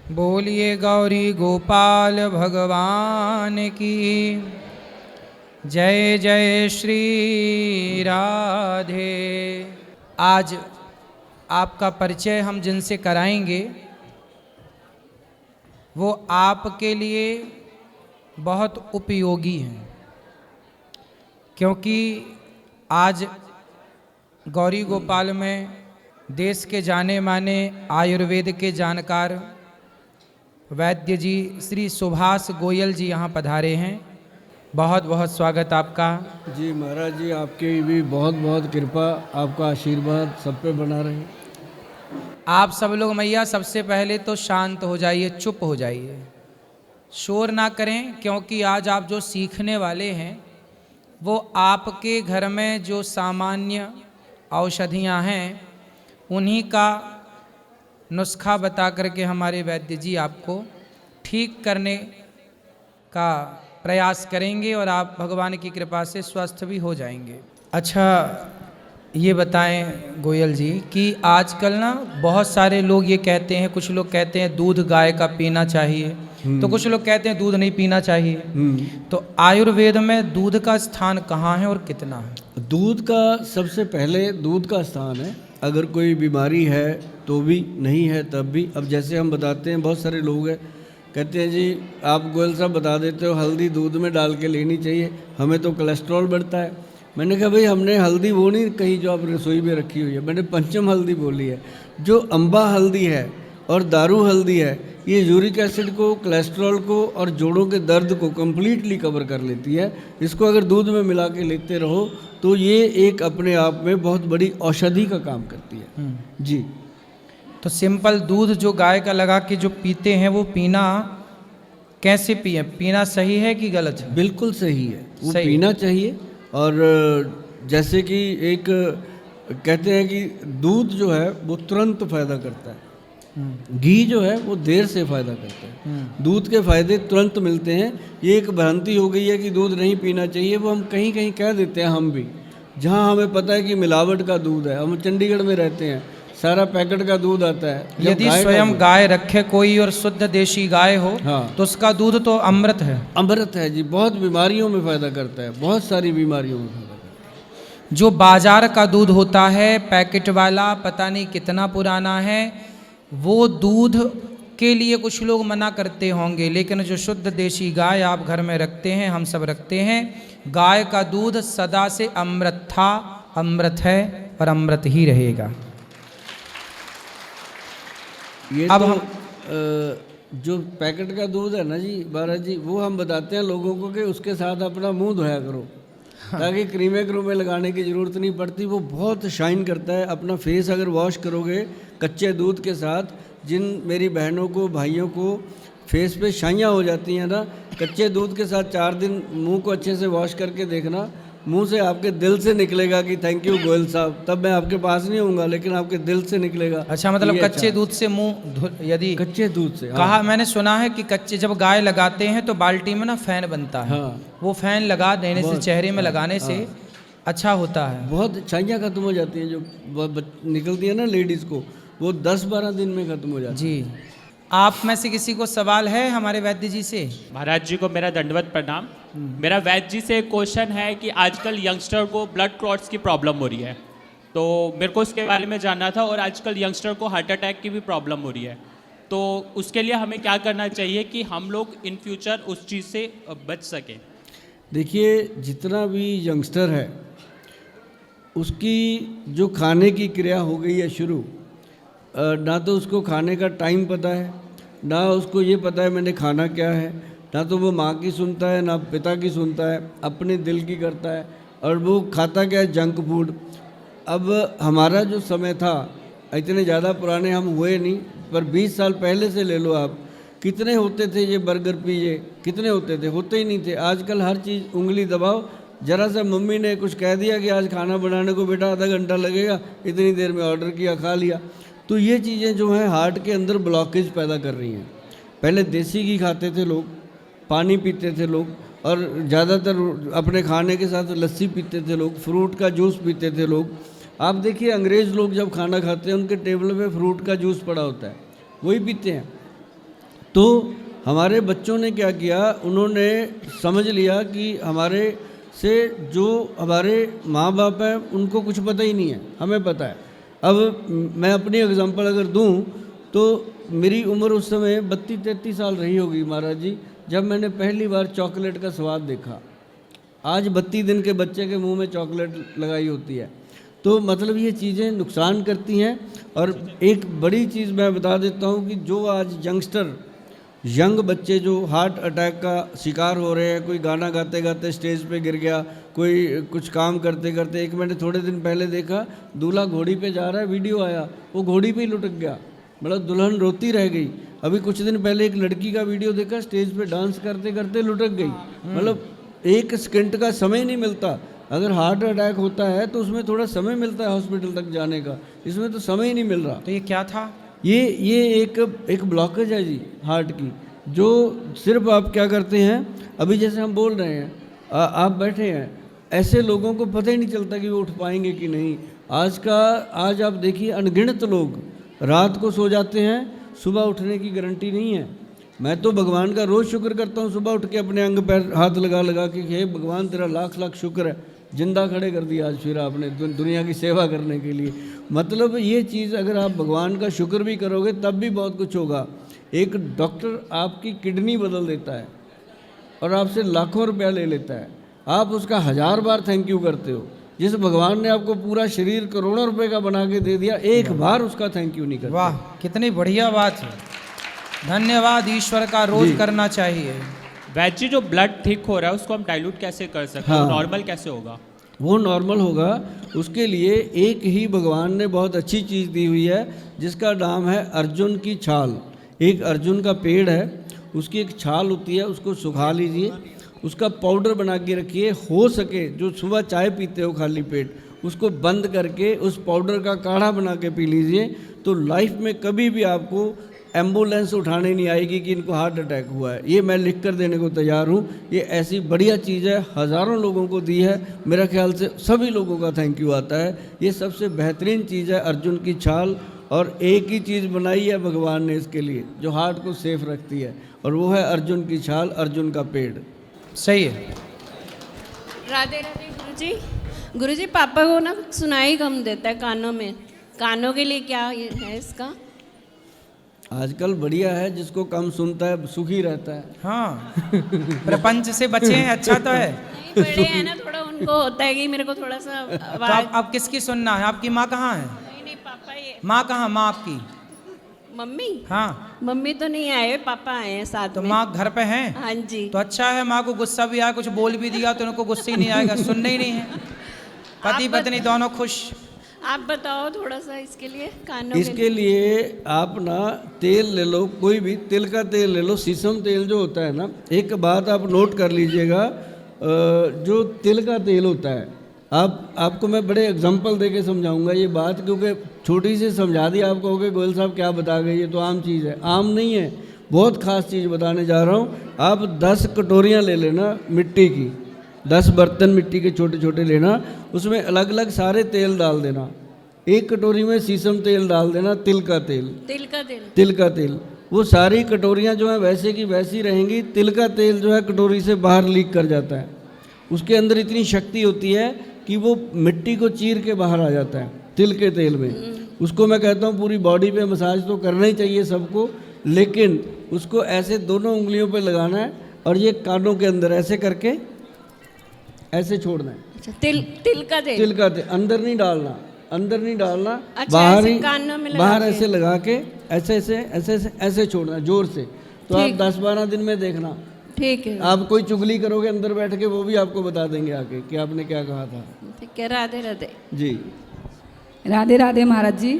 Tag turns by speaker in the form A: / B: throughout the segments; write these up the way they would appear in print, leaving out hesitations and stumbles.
A: बोलिए गौरी गोपाल भगवान की जय जय श्री राधे। आज आपका परिचय हम जिनसे कराएंगे वो आपके लिए बहुत उपयोगी हैं, क्योंकि आज गौरी गोपाल में देश के जाने माने आयुर्वेद के जानकार वैद्य जी श्री सुभाष गोयल जी यहाँ पधारे हैं। बहुत बहुत स्वागत आपका।
B: जी महाराज जी, आपकी भी बहुत बहुत कृपा, आपका आशीर्वाद सब पे बना रहे।
A: आप सब लोग मैया सबसे पहले तो शांत हो जाइए, चुप हो जाइए, शोर ना करें, क्योंकि आज आप जो सीखने वाले हैं वो आपके घर में जो सामान्य औषधियाँ हैं उन्हीं का नुस्खा बता करके हमारे वैद्य जी आपको ठीक करने का प्रयास करेंगे और आप भगवान की कृपा से स्वस्थ भी हो जाएंगे। अच्छा, ये बताएं गोयल जी कि आजकल ना बहुत सारे लोग ये कहते हैं, कुछ लोग कहते हैं दूध गाय का पीना चाहिए, तो कुछ लोग कहते हैं दूध नहीं पीना चाहिए। तो आयुर्वेद में दूध का स्थान कहाँ है और कितना है?
B: दूध का सबसे पहले दूध का स्थान है। अगर कोई बीमारी है तो भी, नहीं है तब भी। अब जैसे हम बताते हैं, बहुत सारे लोग हैं कहते हैं जी आप गोयल साहब बता देते हो हल्दी दूध में डाल के लेनी चाहिए, हमें तो कोलेस्ट्रॉल बढ़ता है। मैंने कहा भाई हमने हल्दी वो नहीं कही जो आप रसोई में रखी हुई है, मैंने पंचम हल्दी बोली है। जो अम्बा हल्दी है और दारू हल्दी है, ये यूरिक एसिड को, कोलेस्ट्रॉल को और जोड़ों के दर्द को कम्प्लीटली कवर कर लेती है। इसको अगर दूध में मिला के लेते रहो तो ये एक अपने आप में बहुत बड़ी औषधि का काम करती है। जी,
A: तो सिंपल दूध जो गाय का लगा के जो पीते हैं वो पीना कैसे पिए? पीना सही है कि गलत है?
B: बिल्कुल सही है, वो
A: सही
B: पीना चाहिए। और जैसे कि एक कहते हैं कि दूध जो है वो तुरंत फ़ायदा करता है, घी जो है वो देर से फ़ायदा करता है। दूध के फ़ायदे तुरंत मिलते हैं। ये एक भ्रांति हो गई है कि दूध नहीं पीना चाहिए, वो हम कहीं कहीं कह देते हैं। हम भी जहाँ हमें पता है कि मिलावट का दूध है, हम चंडीगढ़ में रहते हैं, सारा पैकेट का दूध आता है।
A: यदि स्वयं गाय रखे कोई और शुद्ध देशी गाय हो,
B: हाँ,
A: तो उसका दूध तो अमृत है।
B: अमृत है जी, बहुत बीमारियों में फ़ायदा करता है, बहुत सारी बीमारियों में फ़ायदा करता है।
A: जो बाजार का दूध होता है पैकेट वाला, पता नहीं कितना पुराना है, वो दूध के लिए कुछ लोग मना करते होंगे, लेकिन जो शुद्ध देशी गाय आप घर में रखते हैं, हम सब रखते हैं, गाय का दूध सदा से अमृत था, अमृत है और अमृत ही रहेगा।
B: ये
A: अब
B: तो
A: हम
B: जो पैकेट का दूध है ना जी महाराज जी, वो हम बताते हैं लोगों को कि उसके साथ अपना मुंह धोया करो, ताकि क्रीमे क्रूमे लगाने की ज़रूरत नहीं पड़ती। वो बहुत शाइन करता है। अपना फेस अगर वॉश करोगे कच्चे दूध के साथ, जिन मेरी बहनों को, भाइयों को फेस पे शाइयाँ हो जाती हैं ना, कच्चे दूध के साथ 4 दिन मुंह को अच्छे से वॉश करके देखना, मुंह से आपके दिल से निकलेगा कि थैंक यू गोयल साहब। तब मैं आपके पास नहीं होऊंगा, लेकिन आपके दिल से निकलेगा।
A: अच्छा, मतलब कच्चे दूध से यदि
B: कच्चे दूध से,
A: कहा मैंने सुना है कि कच्चे जब गाय लगाते हैं तो बाल्टी में ना फैन बनता है, वो फैन लगा देने से, चेहरे में लगाने से अच्छा होता है।
B: बहुत छाइयाँ खत्म हो जाती हैं जो निकलती है ना लेडीज़ को, वो 10-12 दिन में खत्म हो जाती है।
A: जी, आप में से किसी को सवाल है हमारे वैद्य जी से?
C: महाराज जी को मेरा दंडवत प्रणाम। मेरा वैद्य जी से एक क्वेश्चन है कि आजकल यंगस्टर को ब्लड क्लॉट्स की प्रॉब्लम हो रही है, तो मेरे को उसके बारे में जानना था। और आजकल यंगस्टर को हार्ट अटैक की भी प्रॉब्लम हो रही है, तो उसके लिए हमें क्या करना चाहिए कि हम लोग इन फ्यूचर उस चीज़ से बच सकें?
B: देखिए, जितना भी यंगस्टर है उसकी जो खाने की क्रिया हो गई है शुरू, ना तो उसको खाने का टाइम पता है, ना उसको ये पता है मैंने खाना क्या है, ना तो वो माँ की सुनता है, ना पिता की सुनता है, अपने दिल की करता है, और वो खाता क्या है, जंक फूड। अब हमारा जो समय था, इतने ज़्यादा पुराने हम हुए नहीं, पर 20 साल पहले से ले लो आप, कितने होते थे ये बर्गर पिज़्ज़े, कितने होते थे? होते ही नहीं थे। आजकल हर चीज़ उंगली दबाओ, ज़रा सा मम्मी ने कुछ कह दिया कि आज खाना बनाने को बेटा आधा घंटा लगेगा, इतनी देर में ऑर्डर किया, खा लिया। तो ये चीज़ें जो हैं हार्ट के अंदर ब्लॉकेज पैदा कर रही हैं। पहले देसी घी खाते थे लोग, पानी पीते थे लोग, और ज़्यादातर अपने खाने के साथ लस्सी पीते थे लोग, फ्रूट का जूस पीते थे लोग। आप देखिए अंग्रेज़ लोग जब खाना खाते हैं उनके टेबल पे फ्रूट का जूस पड़ा होता है, वही पीते हैं। तो हमारे बच्चों ने क्या किया, उन्होंने समझ लिया कि हमारे से जो हमारे माँ बाप हैं उनको कुछ पता ही नहीं है, हमें पता है। अब मैं अपनी एग्जांपल अगर दूं तो मेरी उम्र उस समय 32-33 साल रही होगी महाराज जी, जब मैंने पहली बार चॉकलेट का स्वाद देखा। आज 32 दिन के बच्चे के मुंह में चॉकलेट लगाई होती है। तो मतलब ये चीज़ें नुकसान करती हैं। और एक बड़ी चीज़ मैं बता देता हूँ कि जो आज यंग बच्चे जो हार्ट अटैक का शिकार हो रहे हैं, कोई गाना गाते गाते स्टेज पे गिर गया, कोई कुछ काम करते करते, एक मैंने थोड़े दिन पहले देखा दूल्हा घोड़ी पे जा रहा है, वीडियो आया, वो घोड़ी पे ही लुढ़क गया, मतलब दुल्हन रोती रह गई। अभी कुछ दिन पहले एक लड़की का वीडियो देखा, स्टेज पे डांस करते करते लुढ़क गई। मतलब एक सेकंड का समय नहीं मिलता। अगर हार्ट अटैक होता है तो उसमें थोड़ा समय मिलता है हॉस्पिटल तक जाने का, इसमें तो समय ही नहीं मिल रहा।
A: तो ये क्या था?
B: ये एक ब्लॉकेज है जी हार्ट की, जो सिर्फ आप क्या करते हैं, अभी जैसे हम बोल रहे हैं, आप बैठे हैं, ऐसे लोगों को पता ही नहीं चलता कि वो उठ पाएंगे कि नहीं। आज आप देखिए अनगिनत लोग रात को सो जाते हैं, सुबह उठने की गारंटी नहीं है। मैं तो भगवान का रोज़ शुक्र करता हूँ, सुबह उठ के अपने अंग पैर हाथ लगा लगा के, हे भगवान तेरा लाख लाख शुक्र है, जिंदा खड़े कर दिया आज फिर आपने दुनिया की सेवा करने के लिए। मतलब ये चीज़ अगर आप भगवान का शुक्र भी करोगे तब भी बहुत कुछ होगा। एक डॉक्टर आपकी किडनी बदल देता है और आपसे लाखों रुपया ले लेता है, आप उसका 1000 बार थैंक यू करते हो। जिस भगवान ने आपको पूरा शरीर करोड़ों रुपए का बना के दे दिया, एक बार उसका थैंक यू नहीं करते।
A: वाह, कितनी बढ़िया बात है। धन्यवाद, ईश्वर का रोज करना चाहिए।
C: वैद्य जी, जो ब्लड थिक हो रहा है उसको हम डाइल्यूट कैसे कर सकते हैं?
B: हाँ।
C: नॉर्मल कैसे होगा?
B: वो नॉर्मल होगा, उसके लिए एक ही भगवान ने बहुत अच्छी चीज़ दी हुई है जिसका नाम है अर्जुन की छाल। एक अर्जुन का पेड़ है, उसकी एक छाल होती है, उसको सुखा लीजिए, उसका पाउडर बना के रखिए। हो सके जो सुबह चाय पीते हो खाली पेट, उसको बंद करके उस पाउडर का काढ़ा बना के पी लीजिए, तो लाइफ में कभी भी आपको एम्बुलेंस उठाने नहीं आएगी कि इनको हार्ट अटैक हुआ है। ये मैं लिख कर देने को तैयार हूँ। ये ऐसी बढ़िया चीज़ है, हज़ारों लोगों को दी है, मेरा ख्याल से सभी लोगों का थैंक यू आता है। ये सबसे बेहतरीन चीज़ है अर्जुन की छाल, और एक ही चीज़ बनाई है भगवान ने इसके लिए जो हार्ट को सेफ रखती है, और वो है अर्जुन की छाल, अर्जुन का पेड़।
A: सही है।
D: राधे राधे गुरुजी। गुरुजी, पापा को ना सुनाई कम देता है कानों में, कानों के लिए क्या है इसका?
B: आजकल बढ़िया है, जिसको कम सुनता है सुखी रहता है।
A: हाँ, प्रपंच से बचे हैं, अच्छा तो है।
D: नहीं, बड़े हैं ना, थोड़ा उनको होता है कि मेरे को थोड़ा सा
A: तो आप किसकी सुनना है? आपकी माँ कहाँ है?
D: नहीं पापा, ये
A: माँ कहाँ? माँ आपकी?
D: मम्मी?
A: हाँ,
D: मम्मी तो नहीं आए, पापा आए हैं साथ
A: तो
D: में।
A: माँ घर पे हैं?
D: हाँ जी।
A: तो अच्छा है, माँ को गुस्सा भी आया, कुछ बोल भी दिया तो उनको गुस्सा ही नहीं आएगा, सुनना ही नहीं है। पति पत्नी दोनों खुश।
D: आप बताओ थोड़ा सा इसके लिए, कानों
B: इसके लिए आप ना तेल ले लो, कोई भी तिल का तेल ले लो, शीशम तेल जो होता है ना। एक बात आप नोट कर लीजिएगा, जो तिल का तेल होता है, आपको मैं बड़े एग्जांपल देके समझाऊंगा ये बात, क्योंकि छोटी सी समझा दी आप कहोगे गोयल साहब क्या बता गए, ये तो आम चीज़ है। आम नहीं है, बहुत ख़ास चीज़ बताने जा रहा हूँ। आप 10 कटोरियाँ ले लेना मिट्टी की, 10 बर्तन मिट्टी के छोटे छोटे लेना, उसमें अलग अलग सारे तेल डाल देना। एक कटोरी में शीशम तेल डाल देना, तिल का तेल।
D: तिल का तेल?
B: तिल का तेल। वो सारी कटोरियाँ जो हैं वैसे की वैसी रहेंगी। तिल का तेल जो है कटोरी से बाहर लीक कर जाता है, उसके अंदर इतनी शक्ति होती है कि वो मिट्टी को चीर के बाहर आ जाता है तिल के तेल में। उसको मैं कहता हूँ पूरी बॉडी पे मसाज तो करना ही चाहिए सबको, लेकिन उसको ऐसे दोनों उंगलियों पे लगाना है और ये कानों के अंदर ऐसे करके ऐसे छोड़ना है।
D: अच्छा, तिल का तेल?
B: तिल का तेल अंदर नहीं डालना, अंदर नहीं डालना।
D: अच्छा,
B: बाहर
D: ऐसे
B: ही
D: कानों में लगा
B: बाहर
D: के?
B: ऐसे लगा के ऐसे ऐसे ऐसे ऐसे ऐसे छोड़ना जोर से। तो आप 10-12 दिन में देखना,
D: ठीक है।
B: आप कोई चुगली करोगे अंदर बैठ के, वो भी आपको बता देंगे आके कि आपने क्या कहा था।
D: ठीक है, राधे राधे
B: जी।
E: राधे राधे महाराज जी।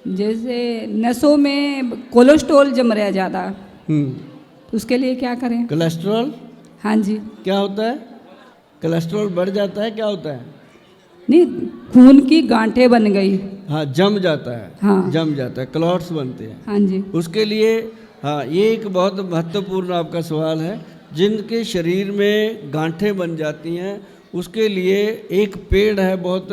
E: जैसे नसों में कोलेस्ट्रॉल जम रहा है ज़्यादा, तो उसके लिए क्या करें?
B: कोलेस्ट्रॉल?
E: हाँ जी।
B: क्या होता है? कोलेस्ट्रॉल बढ़ जाता है, क्या होता है?
E: नहीं, खून की गांठें बन गई।
B: हाँ, जम जाता है।
E: हाँ।
B: जम जाता है, क्लॉट्स बनते हैं।
E: हाँ जी।
B: उसके लिए हाँ, ये एक बहुत महत्वपूर्ण आपका सवाल है। जिनके शरीर में गांठें बन जाती हैं उसके लिए एक पेड़ है, बहुत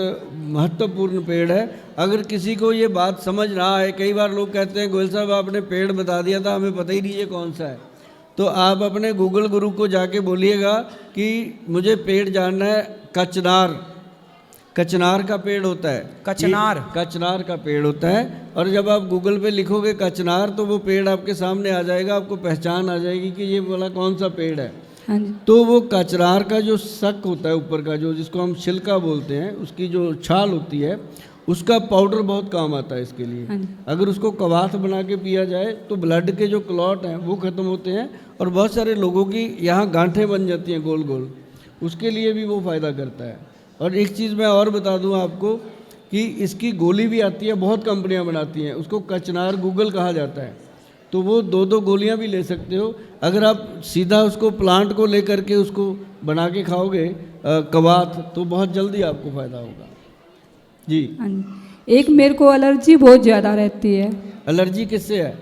B: महत्वपूर्ण पेड़ है। अगर किसी को ये बात समझ ना आए, कई बार लोग कहते हैं गोयल साहब आपने पेड़ बता दिया था, हमें पता ही नहीं ये कौन सा है। तो आप अपने गूगल गुरु को जाके बोलिएगा कि मुझे पेड़ जानना है, कचनार, कचनार का पेड़ होता है,
A: कचनार,
B: कचनार का पेड़ होता है। और जब आप गूगल पे लिखोगे कचनार तो वो पेड़ आपके सामने आ जाएगा, आपको पहचान आ जाएगी कि ये वाला कौन सा पेड़ है।
E: हाँ जी।
B: तो वो कचनार का जो सक होता है ऊपर का, जो जिसको हम छिलका बोलते हैं, उसकी जो छाल होती है, उसका पाउडर बहुत काम आता है इसके लिए।
E: हाँ जी।
B: अगर उसको कवाथ बना के पिया जाए तो ब्लड के जो क्लॉट हैं वो ख़त्म होते हैं, और बहुत सारे लोगों की यहाँ गांठें बन जाती हैं गोल गोल, उसके लिए भी वो फ़ायदा करता है। और एक चीज़ मैं और बता दूं आपको कि इसकी गोली भी आती है, बहुत कंपनियां बनाती हैं, उसको कचनार गूगल कहा जाता है। तो वो 2-2 गोलियां भी ले सकते हो। अगर आप सीधा उसको प्लांट को लेकर के उसको बना के खाओगे कवाथ, तो बहुत जल्दी आपको फ़ायदा होगा जी।
E: हाँ जी। एक मेरे को एलर्जी बहुत ज़्यादा रहती है।
B: एलर्जी किससे है?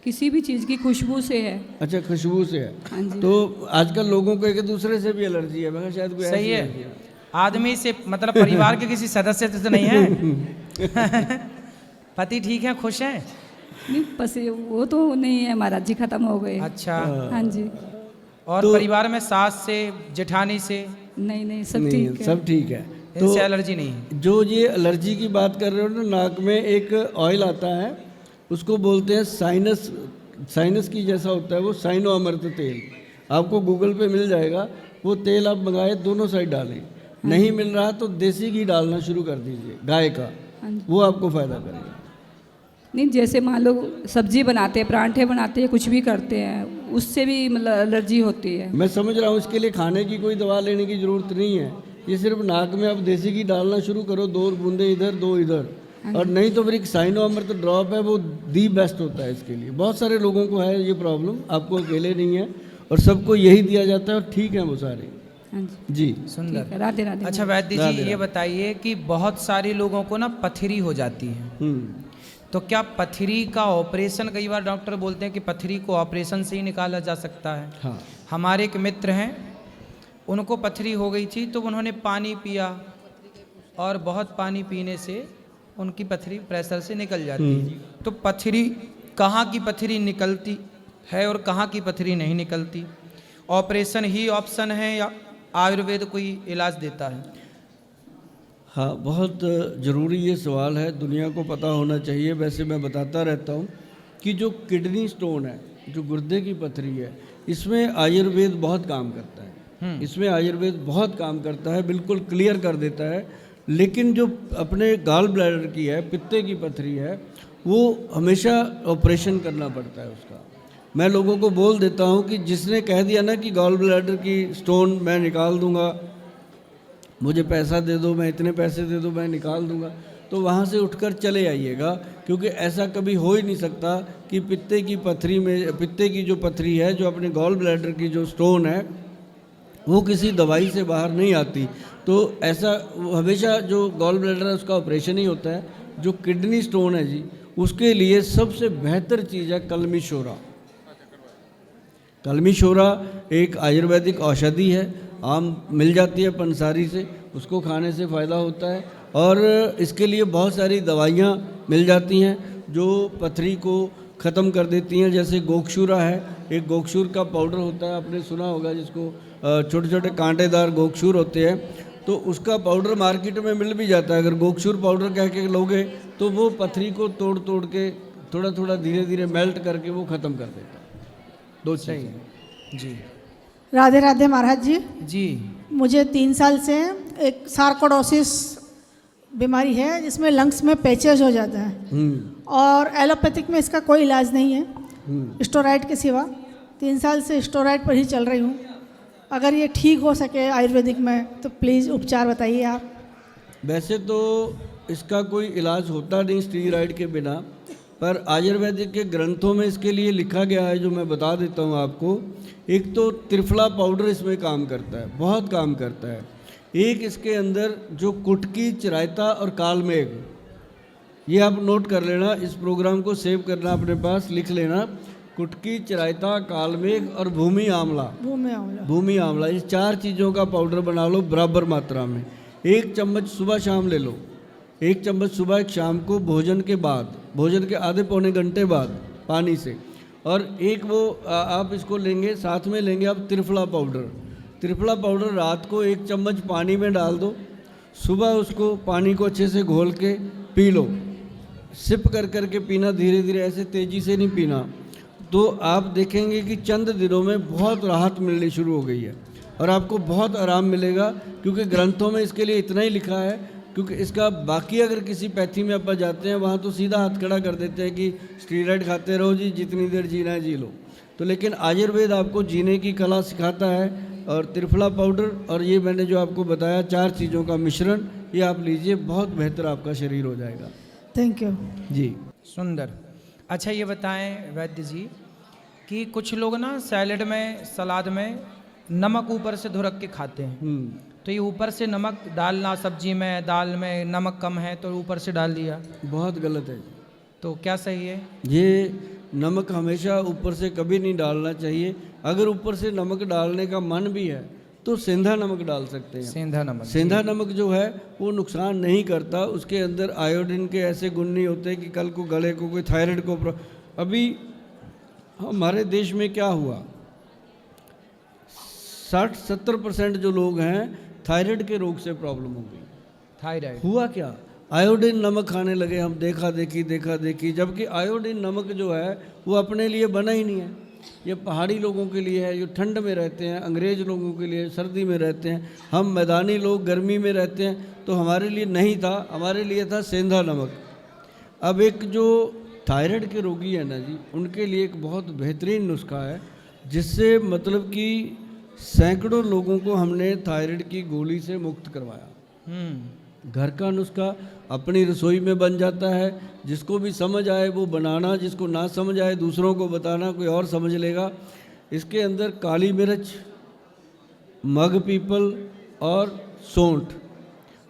E: किसी भी चीज़ की खुशबू से है।
B: अच्छा, खुशबू से है।
E: हाँ जी।
B: तो आजकल लोगों को एक दूसरे से भी एलर्जी है, मगर शायद कोई
A: सही
B: ऐसी
A: है,
B: एलर्जी है।
A: आदमी से मतलब परिवार के किसी सदस्य से तो नहीं है? पति ठीक है, खुश हैं?
E: नहीं, पसे वो तो नहीं है महाराज जी, खत्म हो गए।
A: अच्छा।
E: हाँ जी।
A: और
B: तो-
A: परिवार में सास से, जेठानी से,
E: नहीं नहीं, सब
B: नहीं,
E: ठीक है।
B: सब ठीक है।
A: इनसे एलर्जी नहीं है?
B: जो ये एलर्जी की बात कर रहे हो ना, नाक में एक ऑयल आता है, उसको बोलते हैं साइनस, साइनस की जैसा होता है वो, साइनो अमृत तेल। आपको गूगल पे मिल जाएगा, वो तेल आप मंगाए, दोनों साइड डालें। नहीं मिल रहा तो देसी घी डालना शुरू कर दीजिए, गाय का,
E: हाँ जी।
B: वो आपको फ़ायदा करेगा।
E: नहीं, जैसे मान लो सब्जी बनाते हैं, परांठे बनाते हैं, कुछ भी करते हैं, उससे भी मतलब एलर्जी होती है।
B: मैं समझ रहा हूँ, इसके लिए खाने की कोई दवा लेने की ज़रूरत नहीं है। ये सिर्फ नाक में आप देसी घी डालना शुरू करो, 2 बूंदे इधर 2 इधर, और नहीं तो फिर एक साइनो अमृत ड्रॉप है, वो दी बेस्ट होता है इसके लिए। बहुत सारे लोगों को है ये प्रॉब्लम, आपको अकेले नहीं है, और सबको यही दिया जाता है, और ठीक है वो सारे
E: हाँ जी।
B: जी।
E: ठीक
A: सुंदर।
E: है, राधे राधे।
A: अच्छा वैद्य
B: राधे
A: जी, ये
B: राधे।
A: बताइए कि बहुत सारे लोगों को ना पथरी हो जाती है, तो क्या पथरी का ऑपरेशन, कई बार डॉक्टर बोलते हैं कि पथरी को ऑपरेशन से ही निकाला जा सकता है।
B: हाँ।
A: हमारे एक मित्र हैं, उनको पथरी हो गई थी, तो उन्होंने पानी पिया, और बहुत पानी पीने से उनकी पथरी प्रेशर से निकल जाती है। तो पथरी, कहाँ की पथरी निकलती है और कहाँ की पथरी नहीं निकलती? ऑपरेशन ही ऑप्शन है या आयुर्वेद कोई इलाज देता है?
B: हाँ, बहुत ज़रूरी ये सवाल है, दुनिया को पता होना चाहिए। वैसे मैं बताता रहता हूँ कि जो किडनी स्टोन है, जो गुर्दे की पथरी है, इसमें आयुर्वेद बहुत काम करता है। इसमें आयुर्वेद बहुत काम करता है, बिल्कुल क्लियर कर देता है। लेकिन जो अपने गॉल ब्लैडर की है, पित्ते की पथरी है, वो हमेशा ऑपरेशन करना पड़ता है उसका। मैं लोगों को बोल देता हूँ कि जिसने कह दिया ना कि गॉल ब्लैडर की स्टोन मैं निकाल दूंगा, मुझे पैसा दे दो, मैं इतने पैसे दे दो, मैं निकाल दूंगा, तो वहाँ से उठकर चले आइएगा, क्योंकि ऐसा कभी हो ही नहीं सकता कि पित्ते की पथरी में, पित्ते की जो पथरी है, जो अपने गॉल ब्लैडर की जो स्टोन है, वो किसी दवाई से बाहर नहीं आती। तो ऐसा हमेशा जो गॉल ब्लैडर है उसका ऑपरेशन ही होता है। जो किडनी स्टोन है जी, उसके लिए सबसे बेहतर चीज़ है कलमी शोरा। कलमी शोरा एक आयुर्वेदिक औषधि है, आम मिल जाती है पंसारी से, उसको खाने से फ़ायदा होता है। और इसके लिए बहुत सारी दवाइयाँ मिल जाती हैं जो पथरी को ख़त्म कर देती हैं। जैसे गोक्षूरा है, एक गोक्षूर का पाउडर होता है, आपने सुना होगा, जिसको छोटे छोटे कांटेदार गोक्षूर होते हैं, तो उसका पाउडर मार्केट में मिल भी जाता है। अगर गोक्षूर पाउडर कह के लोगे तो वो पथरी को तोड़ तोड़ के थोड़ा थोड़ा धीरे धीरे मेल्ट करके वो ख़त्म कर देता है। 2 चीज़ें
A: जी
F: राधे राधे महाराज जी।
A: जी।
F: मुझे 3 साल से एक सार्कोडोसिस बीमारी है, जिसमें लंग्स में पैचेज हो जाता है, और एलोपैथिक में इसका कोई इलाज नहीं है स्टेरॉइड के सिवा। 3 साल से स्टेरॉइड पर ही चल रही हूँ। अगर ये ठीक हो सके आयुर्वेदिक में तो प्लीज़ उपचार बताइए आप।
B: वैसे तो इसका कोई इलाज होता नहीं स्टीरॉइड के बिना, पर आयुर्वेदिक के ग्रंथों में इसके लिए लिखा गया है, जो मैं बता देता हूँ आपको। एक तो त्रिफला पाउडर इसमें काम करता है, बहुत काम करता है। एक इसके अंदर जो कुटकी, चिरायता और कालमेघ, ये आप नोट कर लेना, इस प्रोग्राम को सेव करना अपने पास, लिख लेना। कुटकी, चिरायता, कालमेघ और भूमि आंवला। भूमि आंवला, इस 4 चीज़ों का पाउडर बना लो बराबर मात्रा में। 1 चम्मच सुबह शाम ले लो। 1 चम्मच सुबह, एक शाम को भोजन के बाद, भोजन के आधे पौने घंटे बाद पानी से। और एक वो आप इसको लेंगे, साथ में लेंगे आप त्रिफला पाउडर। त्रिफला पाउडर रात को 1 चम्मच पानी में डाल दो, सुबह उसको पानी को अच्छे से घोल के पी लो। सिप कर कर के पीना, धीरे धीरे, ऐसे तेज़ी से नहीं पीना। तो आप देखेंगे कि चंद दिनों में बहुत राहत मिलनी शुरू हो गई है और आपको बहुत आराम मिलेगा, क्योंकि ग्रंथों में इसके लिए इतना ही लिखा है। क्योंकि इसका बाकी अगर किसी पैथी में आप जाते हैं वहाँ तो सीधा हाथ खड़ा कर देते हैं कि स्टीरॉयड खाते रहो जी, जितनी देर जीना है जी लो। तो लेकिन आयुर्वेद आपको जीने की कला सिखाता है। और त्रिफला पाउडर और ये मैंने जो आपको बताया 4 चीज़ों का मिश्रण, ये आप लीजिए, बहुत बेहतर आपका शरीर हो जाएगा।
F: थैंक यू
B: जी।
A: सुंदर। अच्छा ये बताएं वैद्य जी कि कुछ लोग ना सैलेड में, सलाद में नमक ऊपर से धुरक के खाते हैं। तो ये ऊपर से नमक डालना, सब्जी में, दाल में नमक कम है तो ऊपर से डाल दिया,
B: बहुत गलत है।
A: तो क्या सही है?
B: ये नमक हमेशा ऊपर से कभी नहीं डालना चाहिए। अगर ऊपर से नमक डालने का मन भी है तो सेंधा नमक डाल सकते हैं।
A: सेंधा नमक,
B: सेंधा नमक जो है वो नुकसान नहीं करता, उसके अंदर आयोडीन के ऐसे गुण नहीं होते कि कल को गले को कोई थायराइड को अभी हमारे देश में क्या हुआ, 60-70% जो लोग हैं थायराइड के रोग से प्रॉब्लम हो गई।
A: थायराइड
B: हुआ क्या, आयोडीन नमक खाने लगे हम, देखा देखी, जबकि आयोडीन नमक जो है वो अपने लिए बना ही नहीं है। ये पहाड़ी लोगों के लिए है, जो ठंड में रहते हैं, अंग्रेज लोगों के लिए सर्दी में रहते हैं, हम मैदानी लोग गर्मी में रहते हैं, तो हमारे लिए नहीं था, हमारे लिए था सेंधा नमक। अब एक जो थायराइड के रोगी है ना जी, उनके लिए एक बहुत बेहतरीन नुस्खा है, जिससे मतलब कि सैकड़ों लोगों को हमने थायराइड की गोली से मुक्त करवाया। घर का नुस्खा अपनी रसोई में बन जाता है, जिसको भी समझ आए वो बनाना, जिसको ना समझ आए दूसरों को बताना, कोई और समझ लेगा। इसके अंदर काली मिर्च, मग पीपल और सौंठ।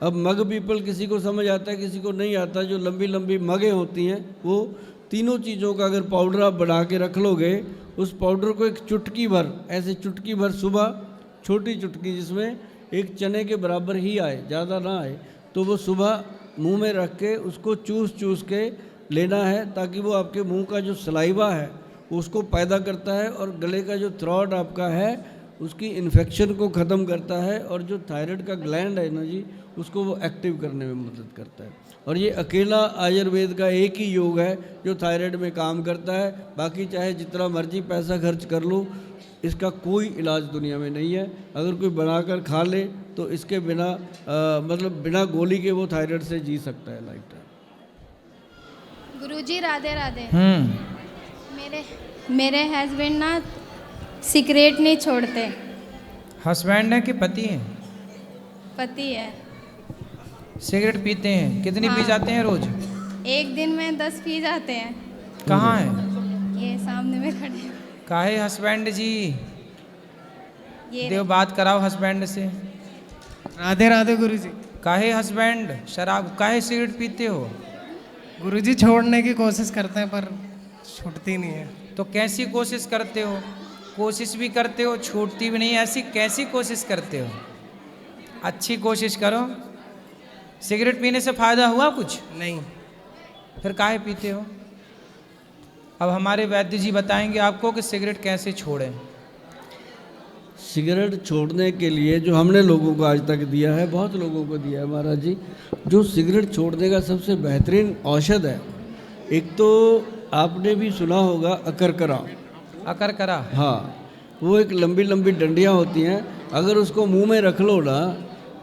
B: अब मग पीपल किसी को समझ आता है, किसी को नहीं आता। जो लंबी लंबी मगें होती हैं, वो तीनों चीज़ों का अगर पाउडर आप बना के रख लोगे, उस पाउडर को एक चुटकी भर, ऐसे चुटकी भर सुबह, छोटी चुटकी जिसमें एक चने के बराबर ही आए, ज़्यादा ना आए, तो वो सुबह मुंह में रख के उसको चूस के लेना है, ताकि वो आपके मुंह का जो सलाइवा है उसको पैदा करता है और गले का जो थ्रोट आपका है उसकी इन्फेक्शन को ख़त्म करता है, और जो थायराइड का ग्लैंड है ना जी, उसको वो एक्टिव करने में मदद करता है। और ये अकेला आयुर्वेद का एक ही योग है जो थायराइड में काम करता है। बाकी चाहे जितना मर्जी पैसा खर्च कर लो, इसका कोई इलाज दुनिया में नहीं है। अगर कोई बनाकर खा ले तो इसके बिना मतलब बिना गोली के वो थायराइड से जी सकता है लाइफ टाइम।
G: गुरुजी राधे राधे। मेरे हस्बैंड ना सिगरेट नहीं छोड़ते।
A: हस्बैंड है कि पति है?
G: पति है।
A: सिगरेट पीते हैं? कितनी पी जाते हैं रोज?
G: एक दिन में 10 पी जाते हैं।
A: कहाँ है?
G: ये सामने में खड़े हैं।
A: काहे हस्बैंड जी?
G: ये
A: देव बात कराओ हस्बैंड से।
H: राधे राधे गुरुजी।
A: काहे हस्बैंड शराब, काहे सिगरेट पीते हो?
H: गुरुजी छोड़ने की कोशिश करते हैं पर छूटती नहीं है।
A: तो कैसी कोशिश करते हो? कोशिश भी करते हो, छूटती भी नहीं, ऐसी कैसी कोशिश करते हो? अच्छी कोशिश करो। सिगरेट पीने से फ़ायदा हुआ कुछ?
H: नहीं।
A: फिर काहे पीते हो? अब हमारे वैद्य जी बताएंगे आपको कि सिगरेट कैसे छोड़ें।
B: सिगरेट छोड़ने के लिए जो हमने लोगों को आज तक दिया है, बहुत लोगों को दिया है महाराज जी, जो सिगरेट छोड़ने का सबसे बेहतरीन औषध है, एक तो आपने भी सुना होगा अकरकरा।
A: अकरकरा?
B: हाँ, वो एक लंबी लंबी डंडियाँ होती हैं, अगर उसको मुंह में रख लो ना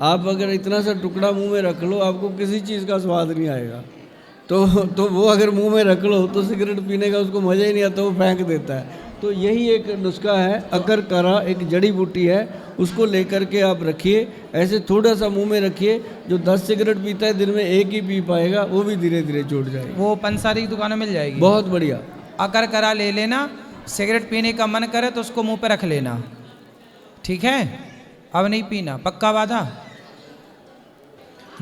B: आप, अगर इतना सा टुकड़ा मुंह में रख लो, आपको किसी चीज़ का स्वाद नहीं आएगा। तो वो अगर मुंह में रख लो तो सिगरेट पीने का उसको मज़ा ही नहीं आता, वो फेंक देता है। तो यही एक नुस्खा है, अकरकरा एक जड़ी बूटी है, उसको लेकर के आप रखिए, ऐसे थोड़ा सा मुंह में रखिए। जो 10 सिगरेट पीता है दिन में एक ही पी पाएगा, वो भी धीरे धीरे छूट जाएगा।
A: वो पंसारी की दुकानों में मिल जाएगी।
B: बहुत बढ़िया।
A: अकरकरा ले लेना, सिगरेट पीने का मन करे तो उसको मुंह पे रख लेना, ठीक है? अब नहीं पीना, पक्का वादा?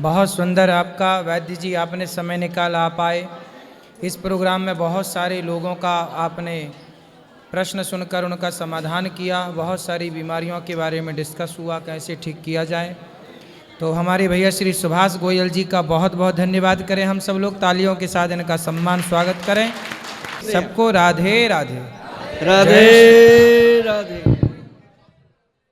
A: बहुत सुंदर आपका वैद्य जी, आपने समय निकाला, आप आए। इस प्रोग्राम में बहुत सारे लोगों का आपने प्रश्न सुनकर उनका समाधान किया। बहुत सारी बीमारियों के बारे में डिस्कस हुआ, कैसे ठीक किया जाए। तो हमारे भैया श्री सुभाष गोयल जी का बहुत बहुत धन्यवाद करें हम सब लोग, तालियों के साथ इनका सम्मान स्वागत करें। सबको राधे राधे।
B: राधे